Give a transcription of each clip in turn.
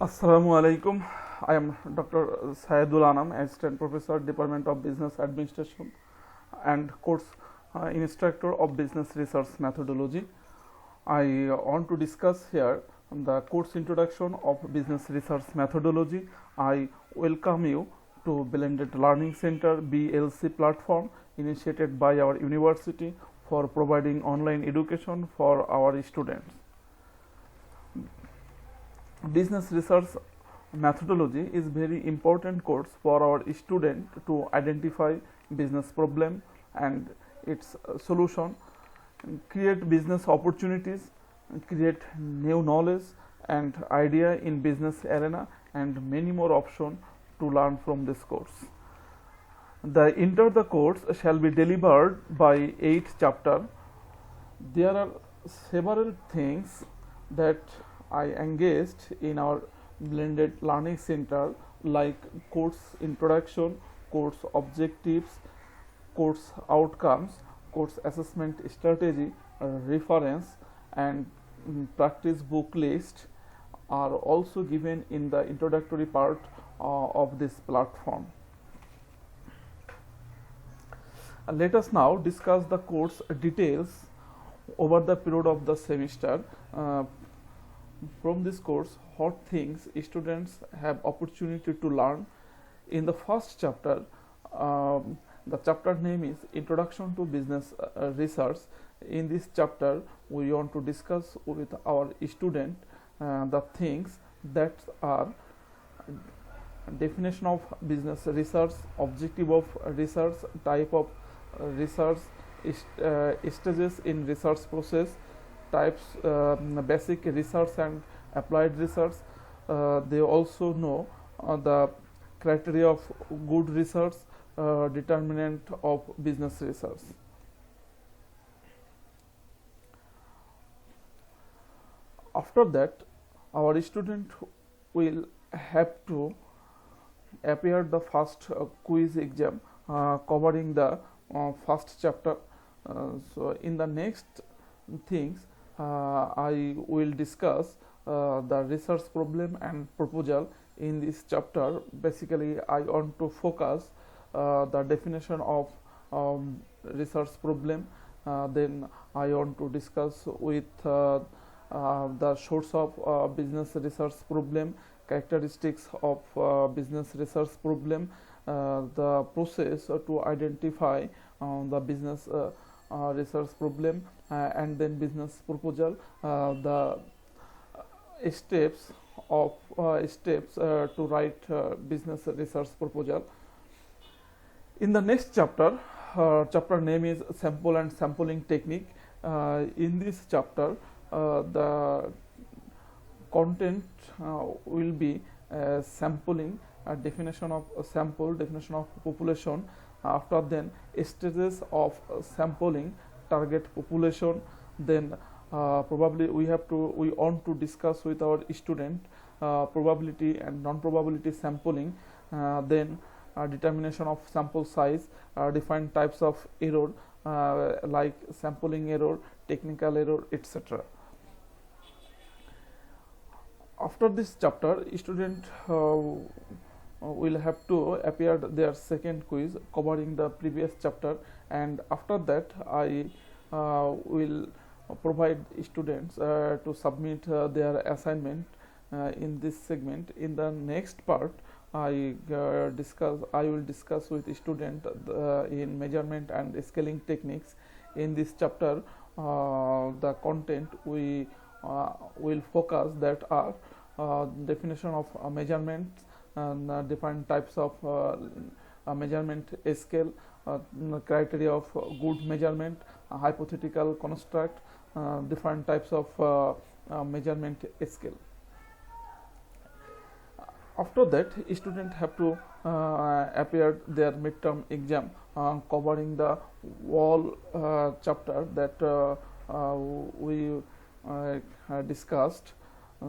Assalamu alaikum. I am Dr. Syedul Anam, Assistant Professor, Department of Business Administration and course instructor of Business Research Methodology. I want to discuss here the course introduction of Business Research Methodology. I welcome you to Blended Learning Center BLC platform initiated by our university for providing online education for our students. Business research methodology is very important course for our student to identify business problem and its solution, create business opportunities, create new knowledge and idea in business arena, and many more options to learn from this course. The course shall be delivered by 8 chapter. There are several things that I engaged in our blended learning center, like course introduction, course objectives, course outcomes, course assessment strategy, reference, and practice book list are also given in the introductory part of this platform. Let us now discuss the course details over the period of the semester. From this course, what things students have opportunity to learn. In the first chapter, the chapter name is Introduction to Business Research. In this chapter, we want to discuss with our student the things that are definition of business research, objective of research, type of research, stages in research process, types, basic research and applied research. They also know the criteria of good research, determinant of business research. After that, our student will have to appear the first quiz exam covering the first chapter. So in the next things, I will discuss the research problem and proposal in this chapter. Basically, I want to focus the definition of research problem. Then I want to discuss with the source of business research problem, characteristics of business research problem, the process to identify the business research problem, and then business proposal, the steps to write business research proposal. In the next chapter, chapter name is Sample and Sampling Technique. In this chapter, the content will be sampling, definition of sample, definition of population. After then, stages of sampling, target population. Then probably we want to discuss with our student probability and non-probability sampling. Then determination of sample size, different types of error like sampling error, technical error, etc. After this chapter, student will have to appear their second quiz covering the previous chapter, and after that I will provide students to submit their assignment in this segment. In the next part, I will discuss with student in measurement and scaling techniques. In this chapter, the content we will focus that are definition of measurements and different types of measurement scale, criteria of good measurement, hypothetical construct, different types of measurement scale. After that, students have to appear their midterm exam covering the whole chapter that we discussed.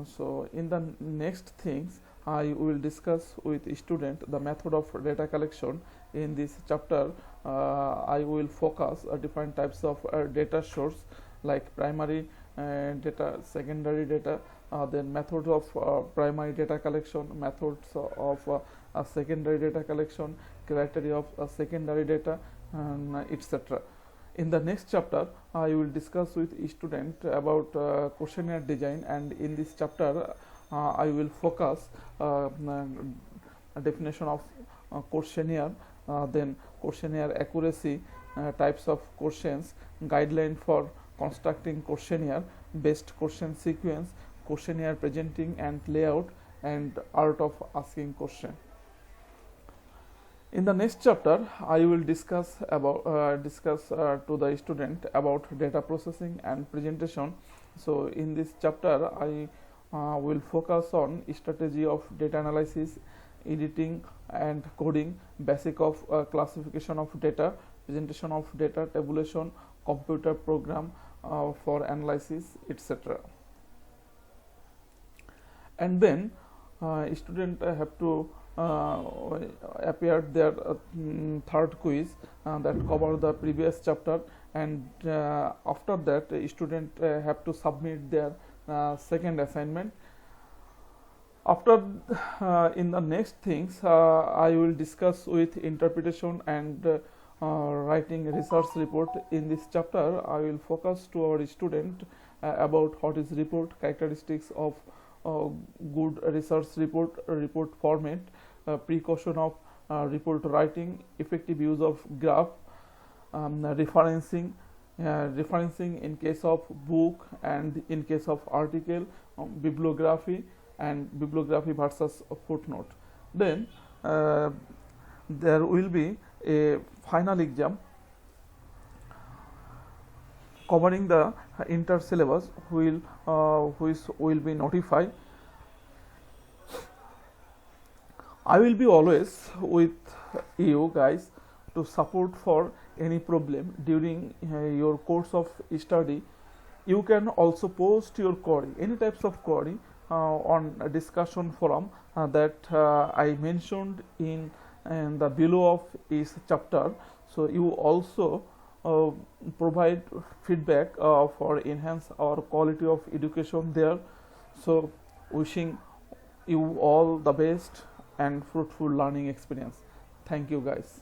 So in the next things, I will discuss with student the method of data collection. In this chapter, I will focus different types of data source like primary data, secondary data, then methods of primary data collection, methods of secondary data collection, criteria of secondary data, etc. In the next chapter, I will discuss with student about questionnaire design, and in this chapter, I will focus definition of questionnaire, then questionnaire accuracy, types of questions, guideline for constructing questionnaire, best question sequence, questionnaire presenting and layout, and art of asking question. In the next chapter, I will discuss to the student about data processing and presentation. So in this chapter, I will focus on strategy of data analysis, editing and coding, basic of classification of data, presentation of data, tabulation, computer program for analysis, etc. And then student have to appear their third quiz that cover the previous chapter, and after that student have to submit their second assignment. After in the next things, I will discuss with interpretation and writing research report. In this chapter, I will focus to our student about what is report, characteristics of good research report format, precaution of report writing, effective use of graph, referencing in case of book and in case of article, bibliography, and bibliography versus footnote. Then there will be a final exam covering the inter syllabus which will be notified. I will be always with you guys to support for any problem during your course of study. You can also post your query, any types of query on a discussion forum that I mentioned in the below of each chapter. So you also provide feedback for enhance our quality of education there. So wishing you all the best and fruitful learning experience. Thank you guys.